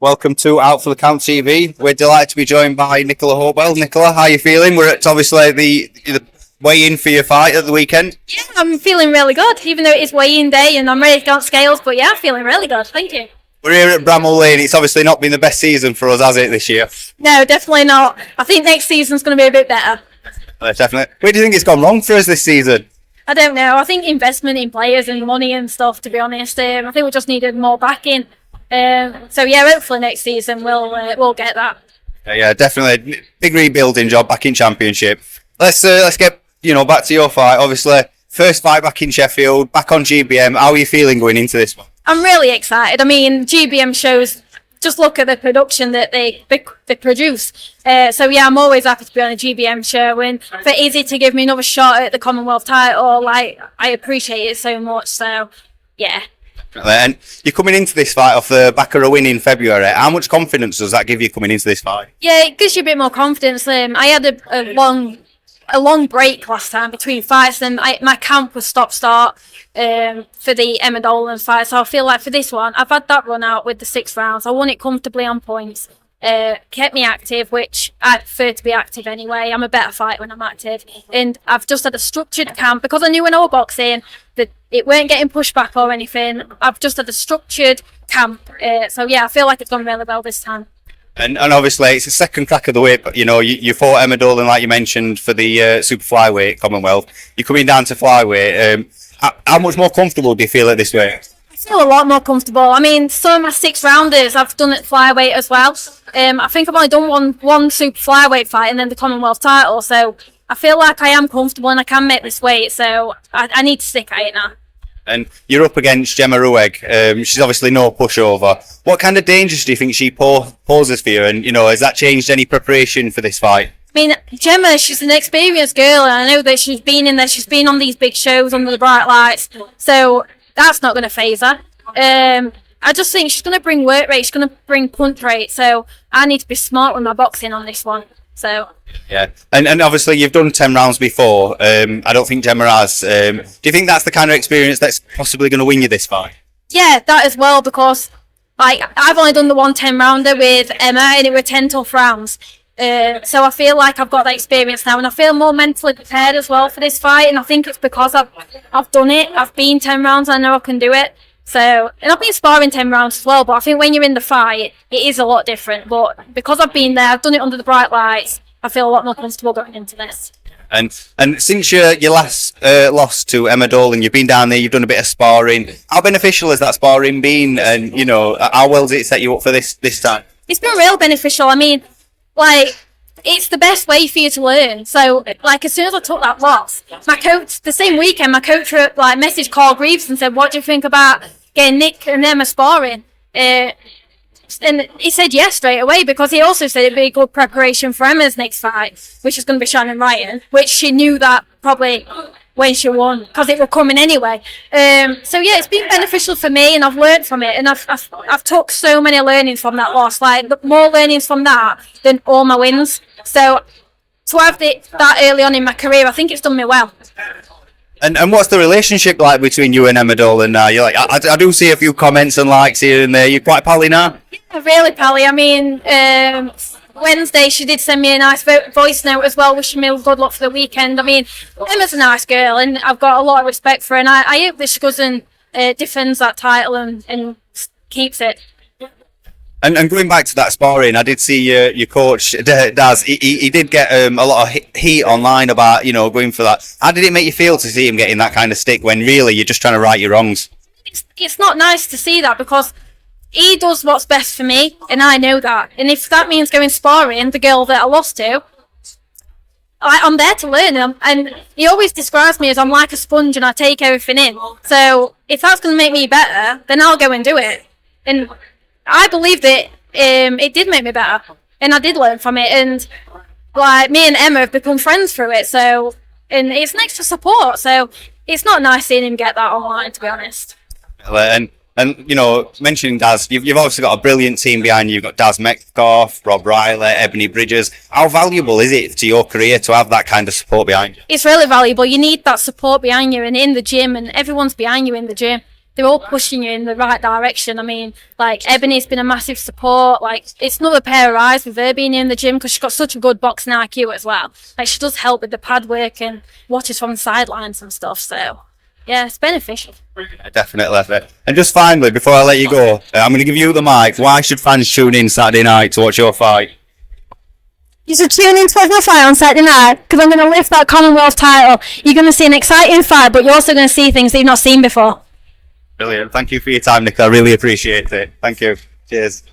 Welcome to Out for the Count TV. We're delighted to be joined by Nicola Hopewell. Nicola, how are you feeling? We're at obviously the weigh-in for your fight at the weekend. Yeah, I'm feeling really good, even though it is weigh-in day and I'm ready to go on scales, but yeah, I'm feeling really good, thank you. We're here at Bramall Lane. It's obviously not been the best season for us, has it, this year? No, definitely not. I think next season's going to be a bit better. Definitely. Where do you think it's gone wrong for us this season? I don't know. I think investment in players and money and stuff, to be honest. I think we just needed more backing. So yeah, hopefully next season we'll get that. Yeah, definitely. Big rebuilding job back in Championship. Let's get back to your fight. Obviously, first fight back in Sheffield, back on GBM. How are you feeling going into this one? I'm really excited. I mean, GBM shows. Just look at the production that they produce. So yeah, I'm always happy to be on a GBM show, and for Izzy to give me another shot at the Commonwealth title, I appreciate it so much. So yeah. And you're coming into this fight off the back of a win in February. How much confidence does that give you coming into this fight? Yeah, it gives you a bit more confidence. I had a long break last time between fights, and my camp was stop-start for the Emma Dolan fight. So I feel like for this one, I've had that run out with the 6 rounds. I won it comfortably on points. Kept me active, which I prefer to be active anyway. I'm a better fighter when I'm active. And I've just had a structured camp because I knew when I was boxing that it weren't getting pushed back or anything. I've just had a structured camp. So yeah, I feel like it's gone really well this time. And obviously it's a second crack of the whip. You fought Emma Dolan, like you mentioned, for the super flyweight Commonwealth. You're coming down to flyweight. How much more comfortable do you feel at this weight? I feel a lot more comfortable. I mean, some of my 6 rounders I've done at flyweight as well. I think I've only done one super flyweight fight and then the Commonwealth title. So I feel like I am comfortable and I can make this weight. So I need to stick at it now. And you're up against Gemma Rueg. She's obviously no pushover. What kind of dangers do you think she poses for you? And, has that changed any preparation for this fight? I mean, Gemma, she's an experienced girl, and I know that she's been in there. She's been on these big shows under the bright lights. So that's not going to faze her. I just think she's going to bring work rate. She's going to bring punch rate. So I need to be smart with my boxing on this one. So yeah, and obviously you've done 10 rounds before. I don't think Gemma has. Do you think that's the kind of experience that's possibly going to win you this fight? Yeah, that as well, because I've only done the 110 rounder with Emma, and it were 10 tough rounds. So I feel like I've got that experience now, and I feel more mentally prepared as well for this fight. And I think it's because I've done it. I've been 10 rounds. I know I can do it. So, and I've been sparring 10 rounds as well, but I think when you're in the fight, it is a lot different. But because I've been there, I've done it under the bright lights, I feel a lot more comfortable going into this. And since your last loss to Emma Dolan, you've been down there, you've done a bit of sparring. How beneficial has that sparring been? And, how well does it set you up for this time? It's been real beneficial. I mean, it's the best way for you to learn. So, as soon as I took that loss, my coach, the same weekend, my coach messaged Carl Greaves and said, "What do you think about getting Nick and Emma sparring?" And he said yes straight away, because he also said it'd be a good preparation for Emma's next fight, which is going to be Shannon Ryan, which she knew that probably when she won, because it was coming anyway. So yeah, it's been beneficial for me, and I've learned from it, and I've took so many learnings from that loss, more learnings from that than all my wins. So to have that early on in my career, I think it's done me well. And what's the relationship like between you and Emma Dolan now? You're I do see a few comments and likes here and there. You're quite pally now? Yeah, really pally. I mean, Wednesday she did send me a nice voice note as well, wishing me good luck for the weekend. I mean, Emma's a nice girl, and I've got a lot of respect for her, and I hope that she goes and defends that title and keeps it. And going back to that sparring, I did see your coach, Daz, he did get a lot of heat online about, going for that. How did it make you feel to see him getting that kind of stick when really you're just trying to right your wrongs? It's not nice to see that, because he does what's best for me, and I know that. And if that means going sparring the girl that I lost to, I'm there to learn. And he always describes me as I'm like a sponge and I take everything in. So if that's going to make me better, then I'll go and do it. And I believe that it did make me better, and I did learn from it, and me and Emma have become friends through it. So, and it's next to support. So it's not nice seeing him get that online, to be honest. And mentioning Daz, you've obviously got a brilliant team behind you. You've got Daz Metcalf, Rob Riley, Ebony Bridges. How valuable is it to your career to have that kind of support behind you? It's really valuable. You need that support behind you, and in the gym, and everyone's behind you in the gym. they're all pushing you in the right direction. I mean, like EBANIE's been a massive support. Like it's another pair of eyes with her being in the gym because she's got such a good boxing IQ as well. Like she does help with the pad work and watches from the sidelines and stuff. So yeah, it's beneficial. Definitely. And just finally, before I let you go, I'm going to give you the mic. Why should fans tune in Saturday night to watch your fight? You should tune in to watch my fight on Saturday night because I'm going to lift that Commonwealth title. You're going to see an exciting fight, but you're also going to see things that you've not seen before. Brilliant. Thank you for your time, Nick. I really appreciate it. Thank you. Cheers.